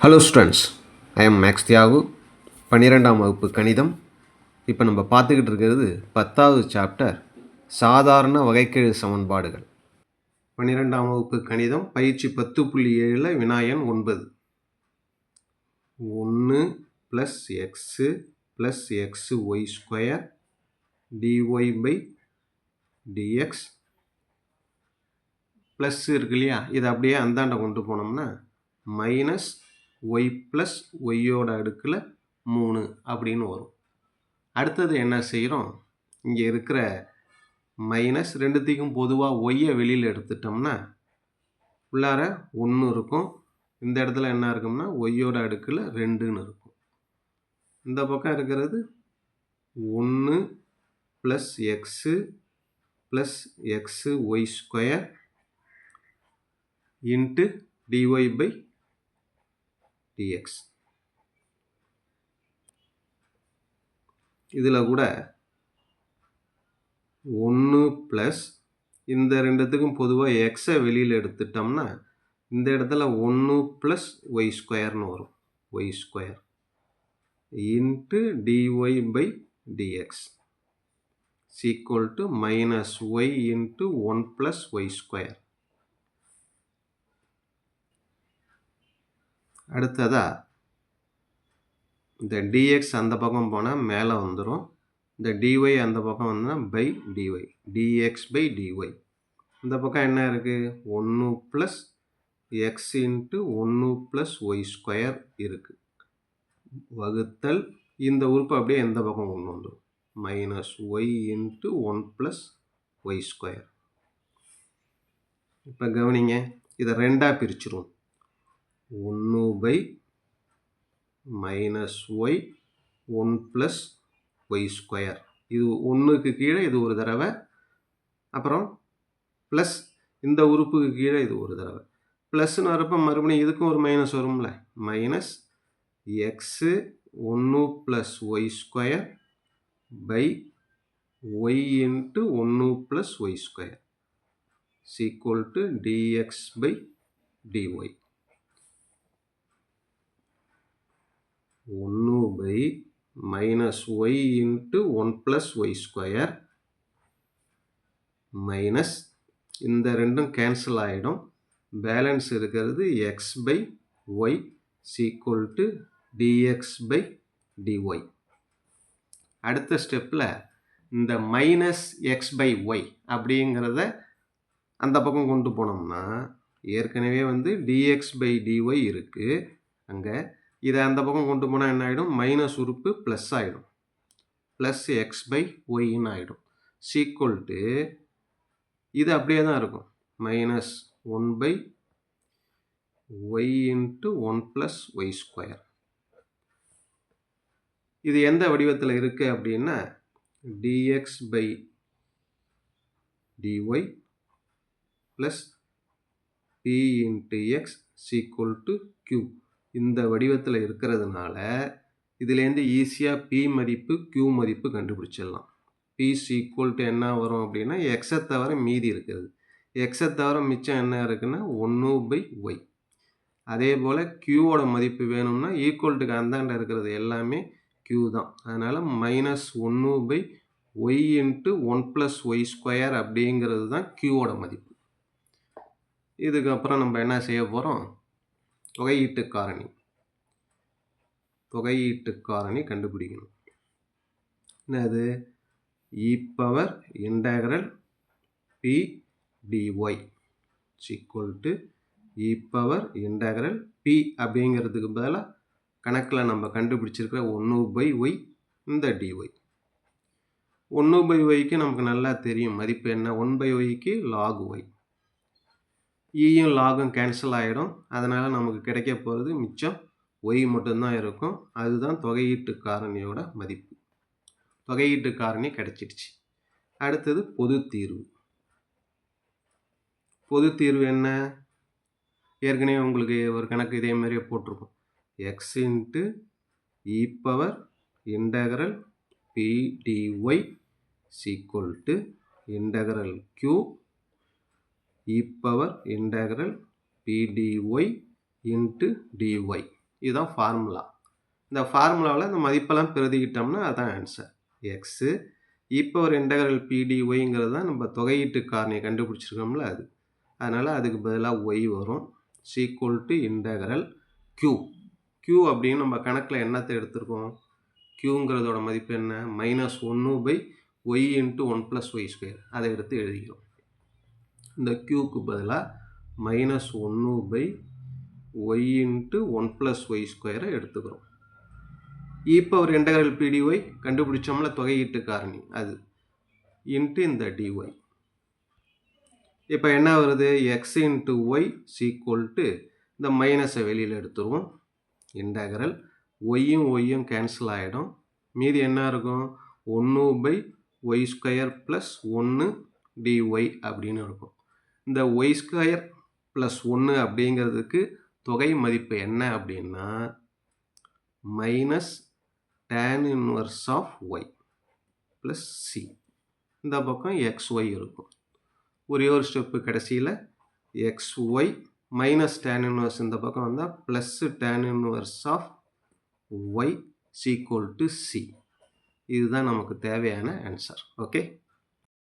Hello students, I am Max Thiyagu. 12ஆம் வகுப்பு கணிதம். இப்போ நம்ம பார்த்துக்கிட்டு இருக்கிறது 10வது சாப்டர் சாதாரண வகைக்கெழு சமன்பாடுகள். 12ஆம் வகுப்பு கணிதம் பயிற்சி 10.7 வினாயன் 9. 1 + x + xy² dy/dx ப்ளஸ் இருக்கு இல்லையா, இதை அப்படியே அந்தாண்ட கொண்டு போனோம்னா மைனஸ் y ப்ளஸ் ஒய்யோட அடுக்கில் 3 அப்படின்னு வரும். அடுத்தது என்ன செய்கிறோம், இங்கே இருக்கிற மைனஸ் ரெண்டுத்துக்கும் பொதுவாக ஒய்யை வெளியில் எடுத்துட்டோம்னா உள்ளார 1 இருக்கும். இந்த இடத்துல என்ன இருக்கும்னா ஒய்யோட அடுக்கில் 2ன்னு இருக்கும். இந்த பக்கம் இருக்கிறது 1 + x + xy² இன்ட்டு dy/dx. இதில் கூட 1 ப்ளஸ் இந்த ரெண்டுத்துக்கும் பொதுவாக எக்ஸை வெளியில் எடுத்துட்டோம்னா இந்த இடத்துல 1 + y² வரும். y² into dy/dx = -y into 1 + y². அடுத்ததா இந்த dx அந்த பக்கம் போனால் மேலே வந்துடும். இந்த dy அந்த பக்கம் வந்தால் /dy dx/dy. இந்த பக்கம் என்ன இருக்குது, 1 + x இன்ட்டு 1 + y² இருக்குது. வகுத்தல் இந்த உறுப்பு அப்படியே எந்த பக்கம் கொண்டு வந்துடும், -y இன்ட்டு 1 + y². இப்போ கவனிங்க, இதை ரெண்டாக பிரிச்சிரும். 1/-y 1 + y². இது 1க்கு கீழே இது ஒரு தடவை, அப்புறம் ப்ளஸ் இந்த உறுப்புக்கு கீழே இது ஒரு தடவை. ப்ளஸ்ன்னு வரப்போ மறுபடியும் இதுக்கும் ஒரு மைனஸ் வரும்ல, -x 1 + y² y into 1 + y² = dx/dy. 1/-y into 1 + y² minus இந்த ரெண்டும் கேன்சல் ஆகிடும். பேலன்ஸ் இருக்கிறது x/y = dx/dy. அடுத்த ஸ்டெப்பில் இந்த -x/y அப்படிங்கிறத அந்த பக்கம் கொண்டு போனோம்னா ஏற்கனவே dx/dy இருக்குது அங்கே. இதை அந்த பக்கம் கொண்டு போனால் என்ன ஆகிடும், மைனஸ் உறுப்பு ப்ளஸ் ஆகிடும், ப்ளஸ் x/yன்னு ஆகிடும். இது அப்படியே தான் இருக்கும், -1/y இன்ட்டு 1 + y². இது எந்த வடிவத்தில் இருக்குது அப்படின்னா dx/dy plus p into x = q. இந்த வடிவத்தில் இருக்கிறதுனால இதுலேருந்து ஈஸியாக p மதிப்பு q மதிப்பு கண்டுபிடிச்சிடலாம். p = என்ன வரும் அப்படின்னா எக்ஸை தவிர மீதி இருக்கிறது. எக்ஸை தவிர மிச்சம் என்ன இருக்குன்னா 1/y. அதே போல் q மதிப்பு வேணும்னா ஈக்குவல்ட்டுக்கு அந்தாண்ட இருக்கிறது எல்லாமே q தான். அதனால் -1/y இன்ட்டு 1 + y² அப்படிங்கிறது தான் q மதிப்பு. இதுக்கப்புறம் நம்ம என்ன செய்ய போகிறோம், தொகையீட்டு காரணி கண்டுபிடிக்கணும். என்னது, e∫p dy e∫p அப்படிங்கிறதுக்கு பதிலாக கணக்கில் நம்ம கண்டுபிடிச்சிருக்கிற 1/y இந்த dy. 1/yக்கு நமக்கு நல்லா தெரியும் மதிப்பு என்ன, 1/yக்கு log y. ஈயும் லாகும் கேன்சல் ஆகிடும். அதனால் நமக்கு கிடைக்க போகிறது மிச்சம் y மட்டும்தான் இருக்கும். அதுதான் தொகையீட்டு காரணியோட மதிப்பு. தொகையீட்டு காரணி கிடைச்சிடுச்சு. அடுத்தது பொது தீர்வு. பொது தீர்வு என்ன, ஏற்கனவே உங்களுக்கு ஒரு கணக்கு இதே மாதிரியே போட்டிருக்கோம். x into e∫p dy = q e∫p dy into dy. இதுதான் ஃபார்முலா. இந்த ஃபார்முலாவில் இந்த மதிப்பெல்லாம் பிரதிக்கிட்டோம்னா அதான் ஆன்சர். எக்ஸு ஈப்பவர் இன்டகரல் பிடிஒய்ங்கிறது தான் நம்ம தொகையீட்டு காரணியை கண்டுபிடிச்சிருக்கோம்ல அது. அதனால் அதுக்கு பதிலாக ஒய் வரும். Sequel to integral Q. Q அப்படின்னு நம்ம கணக்கில் என்னத்தை எடுத்திருக்கோம்? க்யூங்கிறதோட மதிப்பு என்ன? -1/y × 1 + y². அதை எடுத்து எழுதிக்கிறோம். இந்த க்யூக்கு பதிலாக -1/y × 1 + y² எடுத்துக்கிறோம். ஈப்பவர் இன்டகரல் பிடிஒய் கண்டுபிடிச்சோம்ல தொகையீட்டு காரணி அது இன்ட்டு இந்த டிஒய். இப்போ என்ன வருது? X into y equal to இந்த மைனஸை வெளியில் எடுத்துருவோம். இன்டகரல் ஒய்யும் ஒய்யும் கேன்சல் ஆகிடும். மீதி என்ன இருக்கும்? 1/y² + 1 dy அப்படின்னு இருக்கும். இந்த y² + 1 அப்படிங்கிறதுக்கு தொகை மதிப்பு என்ன அப்படின்னா -tan 1/y + c. இந்த பக்கம் xy இருக்கும். ஒரே ஒரு ஸ்டெப்பு கடைசியில் xy -tan 1 இந்த பக்கம் வந்தால் +tan 1/y = c. இதுதான் நமக்கு தேவையான ஆன்சர். ஓகே.